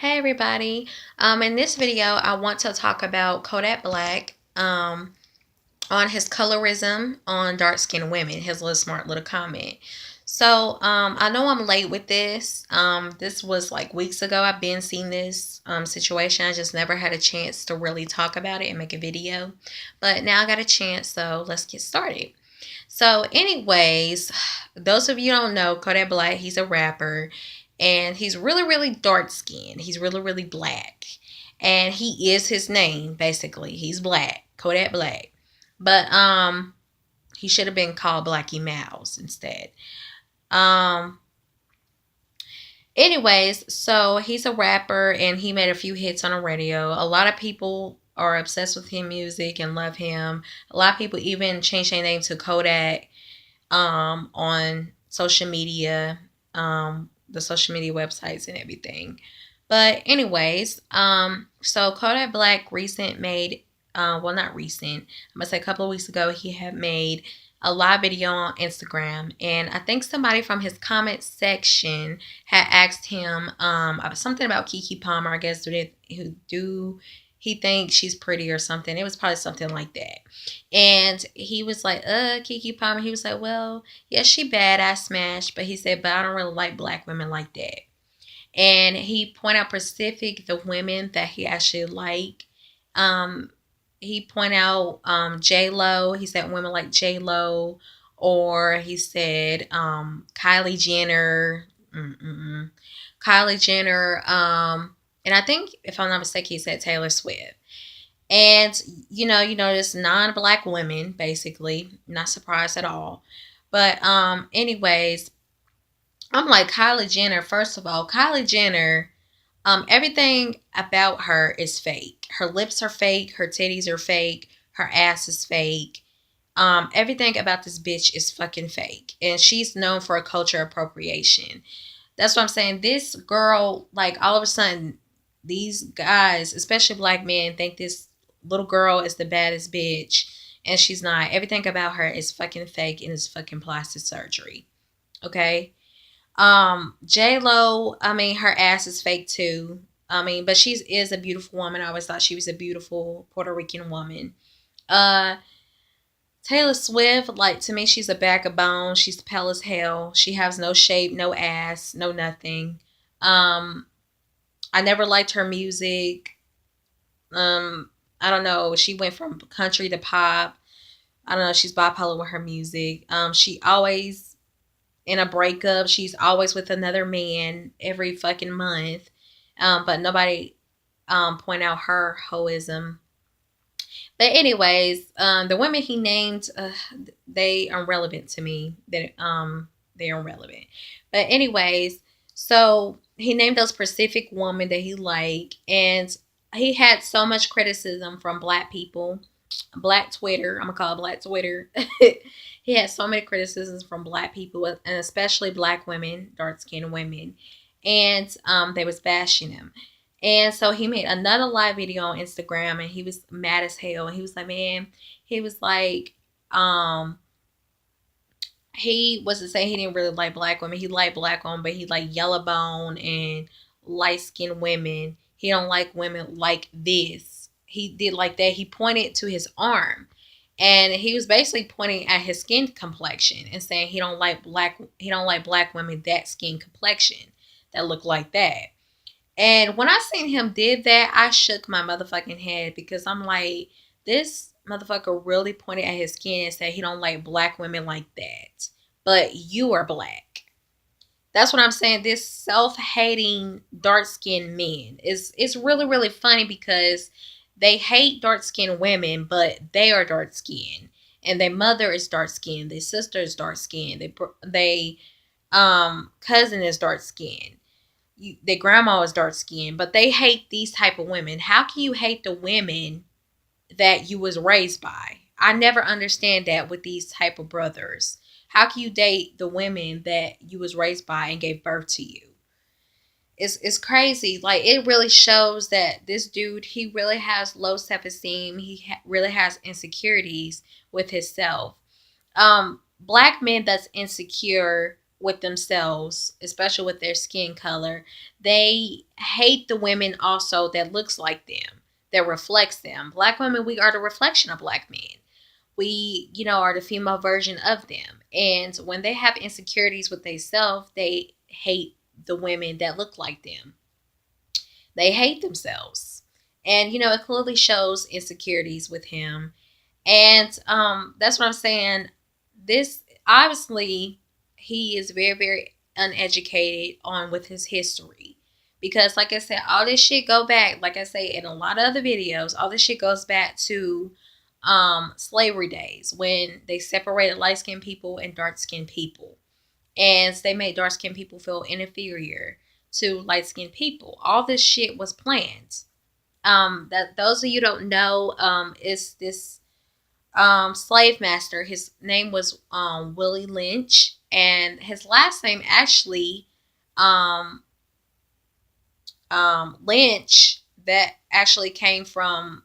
Hey everybody. In this video, I want to talk about Kodak Black on his colorism on dark-skinned women, his little smart little comment. So I know I'm late with this. This was like weeks ago. I've been seeing this situation. I just never had a chance to really talk about it and make a video. But now I got a chance, so let's get started. So, anyways, those of you who don't know, Kodak Black, he's a rapper and he's really, really dark skinned. He's really, really black. And he is his name, basically. He's black. Kodak Black. But he should have been called Blackie Mouse instead. Um Anyways, so he's a rapper and he made a few hits on the radio. A lot of people are obsessed with his music and love him. A lot of people even changed their name to Kodak on social media, the social media websites and everything. But anyways, so Kodak Black recent made, well not recent, I'm gonna say a couple of weeks ago, he had made a live video on Instagram, and I think somebody from his comment section had asked him something about Keke Palmer. I guess do he think she's pretty or something? It was probably something like that. And he was like, Keke Palmer. He was like, well, yeah, she bad. I smashed. But he said, but I don't really like black women like that. And he pointed out specific the women that he actually like. Um, he pointed out J Lo. He said women like J Lo, or he said Kylie Jenner. Mm-mm. Kylie Jenner. And I think if I'm not mistaken, he said Taylor Swift. And you notice non-black women, basically. Not surprised at all. But anyways, I'm like Kylie Jenner. First of all, Kylie Jenner, everything about her is fake. Her lips are fake. Her titties are fake. Her ass is fake. Everything about this bitch is fucking fake, and she's known for a culture appropriation. That's what I'm saying. This girl, like all of a sudden, these guys, especially black men, think this little girl is the baddest bitch, and she's not. Everything about her is fucking fake and is fucking plastic surgery. Okay. J Lo, I mean, her ass is fake too. I mean, but she is a beautiful woman. I always thought she was a beautiful Puerto Rican woman. Uh, Taylor Swift, like to me, she's a bag of bones. She's pale as hell. She has no shape, no ass, no nothing. Um, I never liked her music. I don't know. She went from country to pop. I don't know. She's bipolar with her music. She always in a breakup. She's always with another man every fucking month. But nobody point out her hoism. But anyways, the women he named, they are irrelevant to me. They're irrelevant. But anyways, so he named those specific women that he liked, and he had so much criticism from black people, black Twitter. I'm gonna call it black Twitter. He had so many criticisms from black people, and especially black women, dark skinned women, and they was bashing him. And so he made another live video on Instagram, and he was mad as hell. And he was like, man, he was like, he was to say he didn't really like black women. He liked black women, but he liked yellow bone and light skinned women. He don't like women like this. He did like that. He pointed to his arm, and he was basically pointing at his skin complexion and saying he don't like black women that skin complexion that look like that. And when I seen him did that, I shook my motherfucking head because I'm like, this motherfucker really pointed at his skin and said he don't like black women like that. But you are black. That's what I'm saying. This self-hating dark-skinned men is it's really really funny because they hate dark-skinned women, but they are dark-skinned, and their mother is dark-skinned, their sister is dark-skinned, they cousin is dark-skinned, their grandma is dark skinned, but they hate these type of women. How can you hate the women that you was raised by? I never understand that with these type of brothers. How can you date the women that you was raised by and gave birth to you? It's crazy. Like it really shows that this dude, he really has low self esteem. He really has insecurities with himself. Black men that's insecure with themselves, especially with their skin color. They hate the women also that looks like them, that reflects them. Black women, we are the reflection of black men. We, are the female version of them. And when they have insecurities with themselves, they hate the women that look like them. They hate themselves. And, it clearly shows insecurities with him. And that's what I'm saying. This, obviously, he is very, very uneducated on with his history. Because like I said, all this shit go back, like I say in a lot of other videos, all this shit goes back to slavery days when they separated light skinned people and dark skinned people. And they made dark skinned people feel inferior to light skinned people. All this shit was planned. That those of you don't know, is this slave master. His name was Willie Lynch, and his last name actually um, Lynch. That actually came from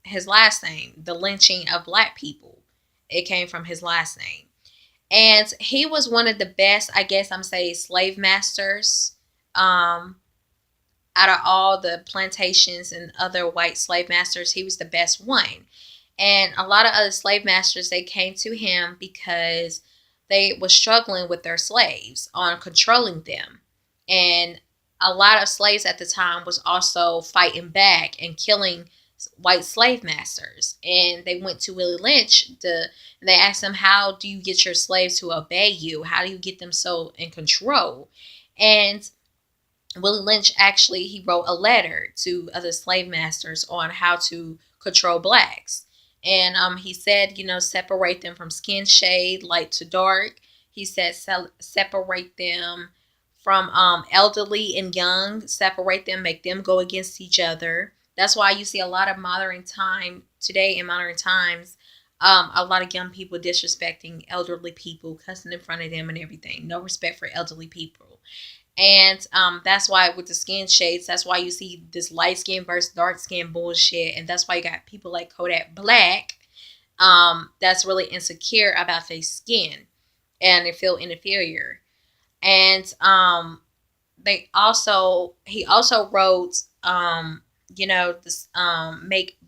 his last name, the lynching of black people. It came from his last name, and he was one of the best, I guess I'm saying, slave masters. Out of all the plantations and other white slave masters, he was the best one. And a lot of other slave masters, they came to him because they were struggling with their slaves on controlling them. And a lot of slaves at the time was also fighting back and killing white slave masters. And they went to Willie Lynch and they asked him, how do you get your slaves to obey you? How do you get them so in control? And Willie Lynch actually, he wrote a letter to other slave masters on how to control blacks. And he said, separate them from skin shade, light to dark. He said separate them from elderly and young, separate them, make them go against each other. That's why you see a lot of modern time today, in modern times, a lot of young people disrespecting elderly people, cussing in front of them and everything. No respect for elderly people. And that's why with the skin shades, that's why you see this light skin versus dark skin bullshit. And that's why you got people like Kodak Black that's really insecure about their skin and they feel inferior. And he also wrote, this make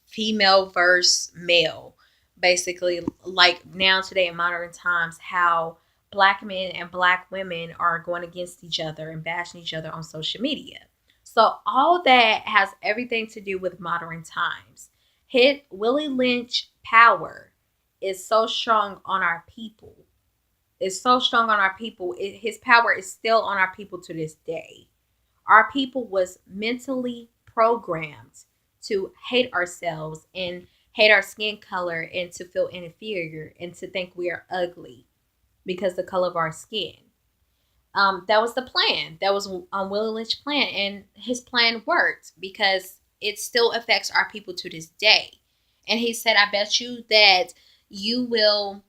female versus male, basically, like now today in modern times, how black men and black women are going against each other and bashing each other on social media. So all that has everything to do with modern times. Hit Willie Lynch power is so strong on our people. It's so strong on our people. His power is still on our people to this day. Our people was mentally programmed to hate ourselves and hate our skin color and to feel inferior and to think we are ugly because the color of our skin. That was the plan. That was Willie Lynch's plan, and his plan worked because it still affects our people to this day. And he said, "I bet you that you will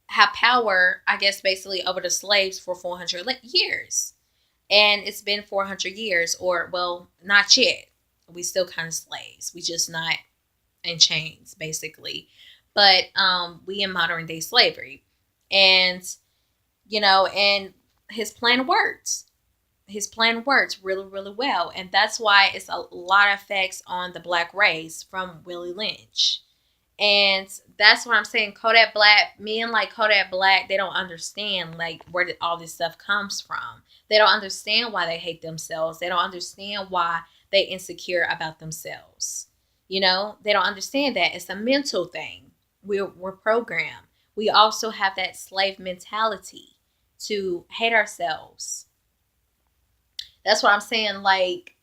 have power, I guess, basically over the slaves for 400 years." And it's been 400 years, or well, not yet. We still kind of slaves. We just not in chains, basically. But we in modern day slavery. And, and his plan works. His plan works really, really well. And that's why it's a lot of effects on the black race from Willie Lynch. And that's what I'm saying. Kodak Black, men like Kodak Black, they don't understand like where all this stuff comes from. They don't understand why they hate themselves. They don't understand why they insecure about themselves. They don't understand that it's a mental thing. We're programmed. We also have that slave mentality to hate ourselves. That's what I'm saying. Like,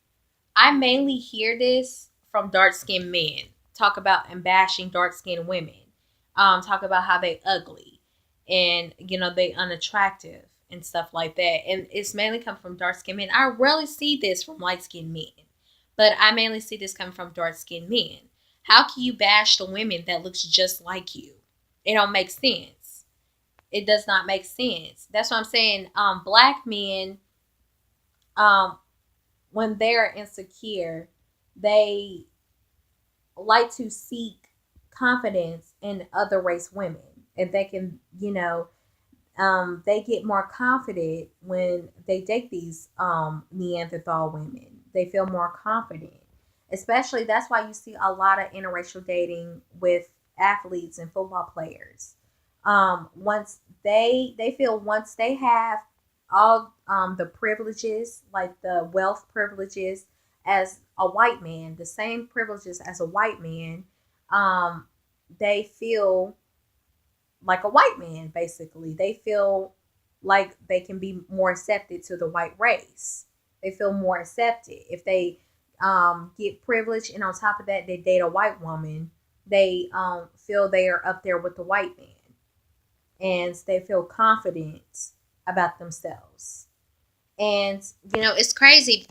I mainly hear this from dark skinned men talk about and bashing dark skinned women. Talk about how they ugly and they unattractive and stuff like that. And it's mainly come from dark skinned men. I rarely see this from light skinned men, but I mainly see this coming from dark skinned men. How can you bash the women that looks just like you? It don't make sense. It does not make sense. That's what I'm saying. Black men, when they're insecure, they like to seek confidence in other race women, and they can, they get more confident when they date these Neanderthal women. They feel more confident. Especially, that's why you see a lot of interracial dating with athletes and football players. Once they feel once they have all the privileges, like the wealth privileges as a white man, the same privileges as a white man, um, they feel like a white man, basically. They feel like they can be more accepted to the white race. They feel more accepted. If they get privilege and on top of that, they date a white woman, they feel they are up there with the white man. And they feel confident about themselves. And, it's crazy.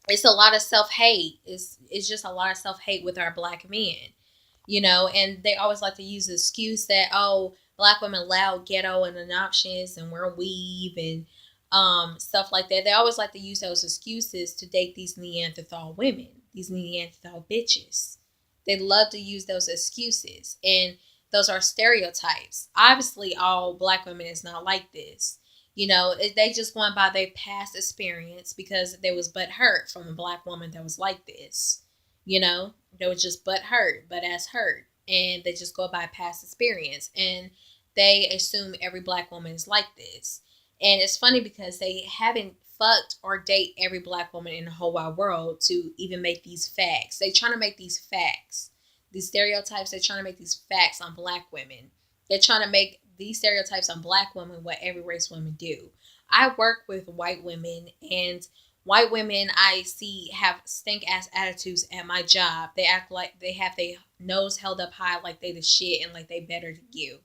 It's a lot of self-hate. It's just a lot of self-hate with our black men, and they always like to use the excuse that, oh, black women loud, ghetto, and obnoxious, and wear weave and stuff like that. They always like to use those excuses to date these Neanderthal women, these Neanderthal bitches. They love to use those excuses, and those are stereotypes. Obviously, all black women is not like this. They just going by their past experience because they was butt hurt from a black woman that was like this. They was just butt ass hurt. And they just go by past experience. And they assume every black woman is like this. And it's funny because they haven't fucked or date every black woman in the whole wide world to even make these facts. They trying to make these facts. These stereotypes, they're trying to make these facts on black women. They're trying to make these stereotypes on black women what every race women do. I work with white women, and white women I see have stink ass attitudes at my job. They act like they have their nose held up high like they the shit and like they better than you.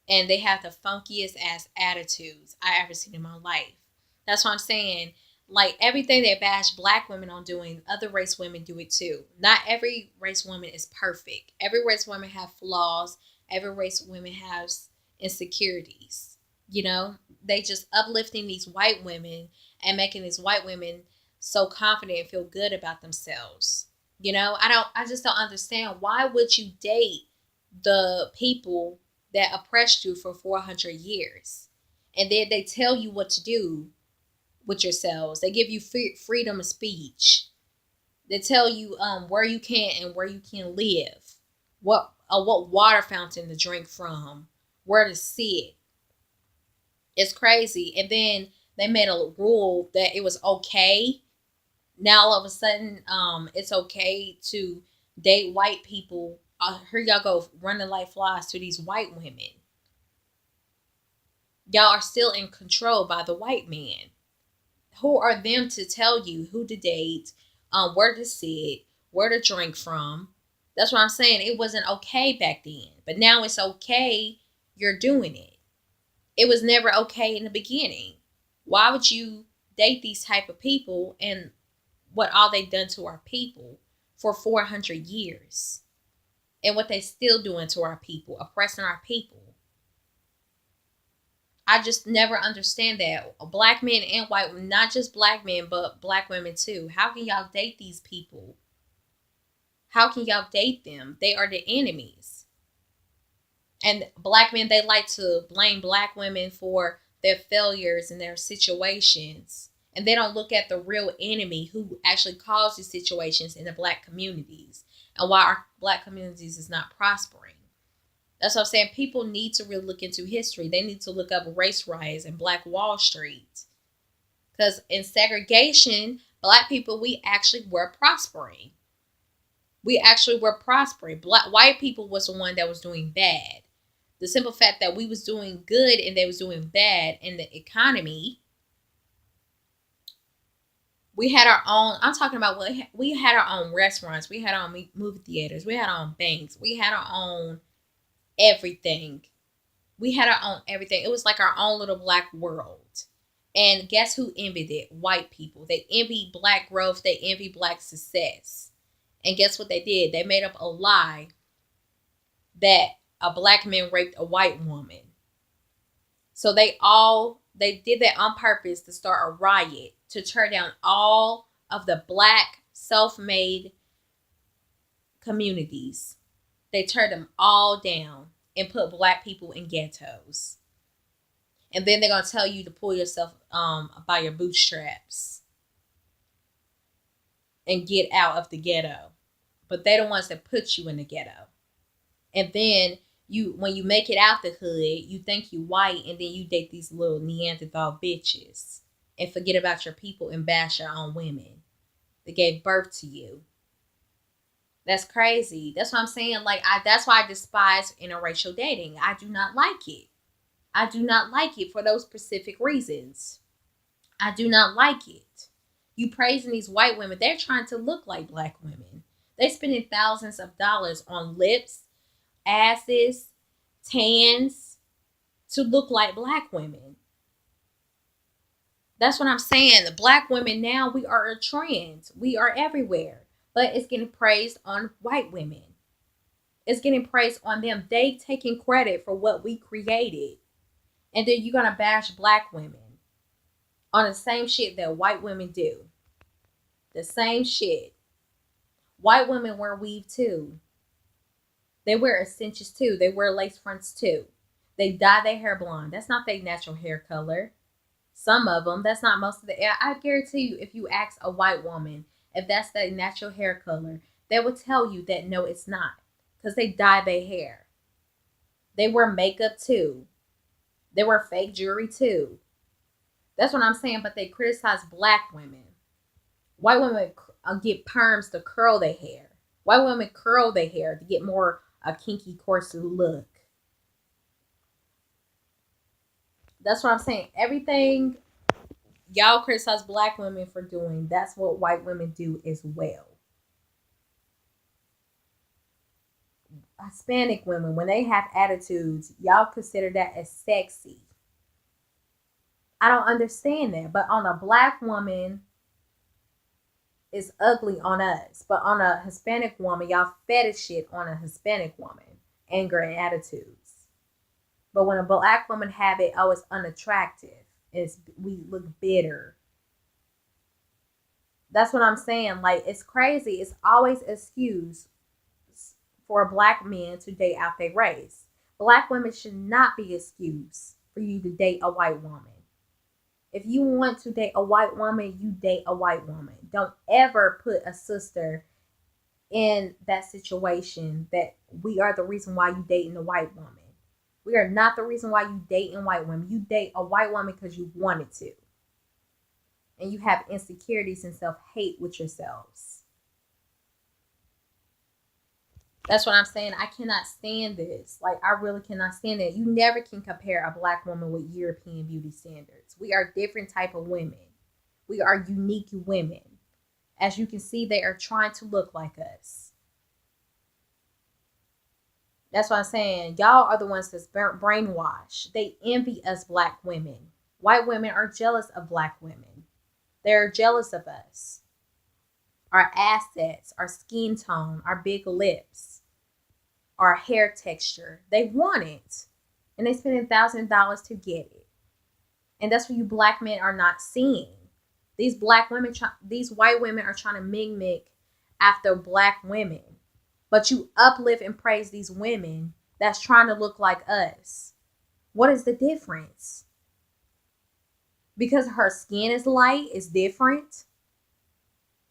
And they have the funkiest ass attitudes I ever seen in my life. That's what I'm saying. Like, everything they bash black women on doing, other race women do it too. Not every race woman is perfect. Every race woman have flaws. Every race women has insecurities. They just uplifting these white women and making these white women so confident and feel good about themselves. I just don't understand, why would you date the people that oppressed you for 400 years and then they tell you what to do with yourselves. They give you freedom of speech. They tell you where you can and where you can live, what water fountain to drink from, where to sit. It's crazy. And then they made a rule that it was okay. Now all of a sudden, it's okay to date white people. Here y'all go running like flies to these white women. Y'all are still in control by the white man. Who are them to tell you who to date, where to sit, where to drink from? That's what I'm saying. It wasn't okay back then, but now it's okay. You're doing it. It was never okay in the beginning. Why would you date these type of people and what all they done to our people for 400 years and what they still doing to our people, oppressing our people? I just never understand that. Black men and white women, not just black men, but black women too. How can y'all date these people? How can y'all date them? They are the enemies. And black men, they like to blame black women for their failures and their situations. And they don't look at the real enemy who actually caused these situations in the black communities and why our black communities is not prospering. That's what I'm saying. People need to really look into history. They need to look up race riots and Black Wall Street. Because in segregation, black people, we actually were prospering. We actually were prospering. White people was the one that was doing bad. The simple fact that we was doing good and they was doing bad in the economy. We had our own, I'm talking about, we had our own restaurants. We had our own movie theaters. We had our own banks. We had our own everything. We had our own everything. It was like our own little black world. And guess who envied it? White people. They envied black growth. They envied black success. And guess what they did? They made up a lie that a black man raped a white woman. So they did that on purpose to start a riot to tear down all of the black self-made communities. They tear them all down and put black people in ghettos. And then they're gonna tell you to pull yourself by your bootstraps and get out of the ghetto. But they're the ones that put you in the ghetto. And then when you make it out the hood, you think you white, and then you date these little Neanderthal bitches and forget about your people and bash your own women that gave birth to you. That's crazy. That's what I'm saying. Like, that's why I despise interracial dating. I do not like it. I do not like it for those specific reasons. I do not like it. You praising these white women. They're trying to look like black women. They're spending thousands of dollars on lips, asses, tans to look like black women. That's what I'm saying. The black women now, we are a trend. We are everywhere. But it's getting praised on white women. It's getting praised on them. They taking credit for what we created. And then you're going to bash black women on the same shit that white women do. The same shit. White women wear weave too. They wear extensions too. They wear lace fronts too. They dye their hair blonde. That's not their natural hair color. Some of them. That's not most of the. I guarantee you, if you ask a white woman if that's their natural hair color, they will tell you that no, it's not. Because they dye their hair. They wear makeup too. They wear fake jewelry too. That's what I'm saying. But they criticize black women. White women get perms to curl their hair. White women curl their hair to get more a kinky, coarse look. That's what I'm saying. Everything y'all criticize black women for doing, that's what white women do as well. Hispanic women, when they have attitudes, y'all consider that as sexy. I don't understand that. But on a black woman, it's ugly on us. But on a Hispanic woman, y'all fetish shit on a Hispanic woman. Anger and attitudes. But when a black woman have it, oh, it's unattractive. We look bitter. That's what I'm saying. Like, it's crazy. It's always an excuse for black men to date out their race. Black women should not be excused for you to date a white woman. If you want to date a white woman, you date a white woman. Don't ever put a sister in that situation that we are the reason why you dating a white woman. We are not the reason why you dating white women. You date a white woman because you wanted to. And you have insecurities and self-hate with yourselves. That's what I'm saying. I cannot stand this. Like, I really cannot stand it. You never can compare a black woman with European beauty standards. We are different type of women. We are unique women. As you can see, they are trying to look like us. That's what I'm saying. Y'all are the ones that's brainwashed. They envy us black women. White women are jealous of black women. They're jealous of us. Our assets, our skin tone, our big lips, our hair texture. They want it. And they spend $1,000 to get it. And that's what you black men are not seeing. These black women, these white women are trying to mimic after black women. But you uplift and praise these women that's trying to look like us. What is the difference? Because her skin is light, is different.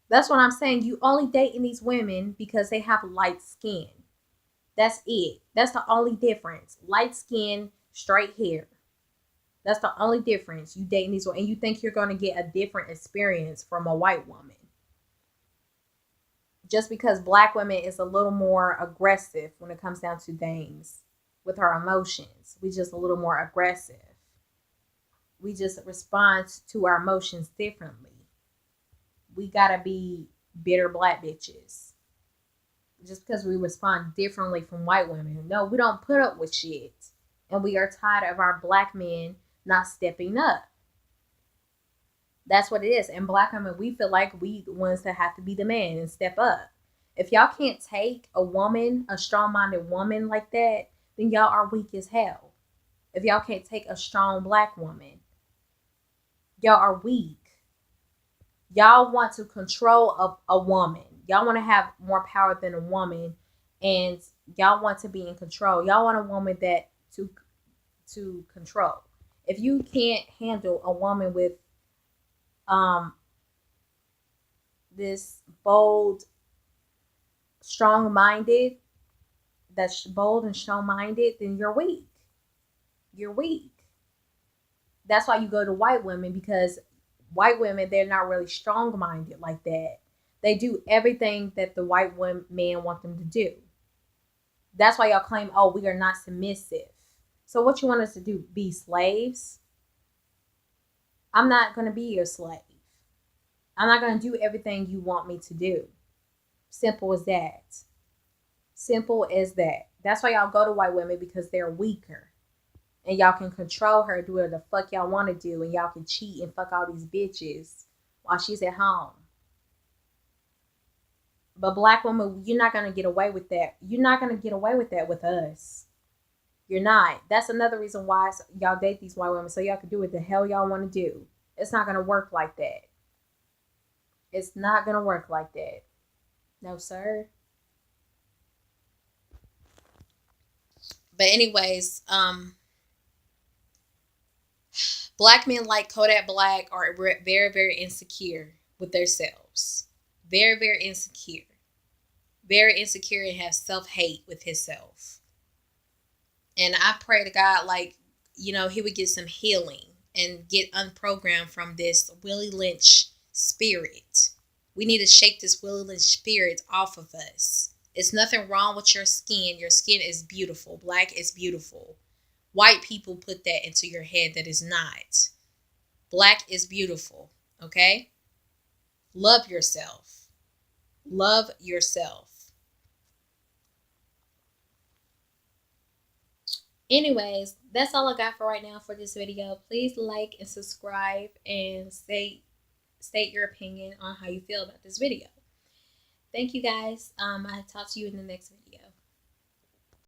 That's what I'm saying. You only dating these women because they have light skin. That's it. That's the only difference. Light skin, straight hair. That's the only difference. You dating these women, and you think you're going to get a different experience from a white woman. Just because black women is a little more aggressive when it comes down to things with our emotions. We just a little more aggressive. We just respond to our emotions differently. We gotta be bitter black bitches. Just because we respond differently from white women. No, we don't put up with shit. And we are tired of our black men not stepping up. That's what it is. And black women, we feel like we the ones that have to be the man and step up. If y'all can't take a woman, a strong-minded woman like that, then y'all are weak as hell. If y'all can't take a strong black woman, y'all are weak. Y'all want to control a woman. Y'all want to have more power than a woman and y'all want to be in control. Y'all want a woman that to control. If you can't handle a woman with um this bold, strong minded, that's bold and strong minded, then you're weak. You're weak. That's why you go to white women, because white women, they're not really strong minded like that. They do everything that the white man want them to do. That's why y'all claim, oh, we are not submissive. So what you want us to do? Be slaves? I'm not going to be your slave. I'm not going to do everything you want me to do. Simple as that. Simple as that. That's why y'all go to white women, because they're weaker. And y'all can control her, do whatever the fuck y'all want to do, and y'all can cheat and fuck all these bitches while she's at home. But black woman, you're not gonna get away with that. You're not gonna get away with that with us. You're not. That's another reason why y'all date these white women, so y'all can do what the hell y'all want to do. It's not gonna work like that. It's not gonna work like that. No, sir. But anyways, black men like Kodak Black are very, very insecure with themselves. Very, very insecure. Very insecure and has self-hate with himself. And I pray to God, like, he would get some healing and get unprogrammed from this Willie Lynch spirit. We need to shake this Willie Lynch spirit off of us. It's nothing wrong with your skin. Your skin is beautiful. Black is beautiful. White people put that into your head that is not. Black is beautiful, okay? Love yourself. Love yourself. Anyways, that's all I got for right now for this video. Please like and subscribe and state your opinion on how you feel about this video. Thank you guys. I'll talk to you in the next video.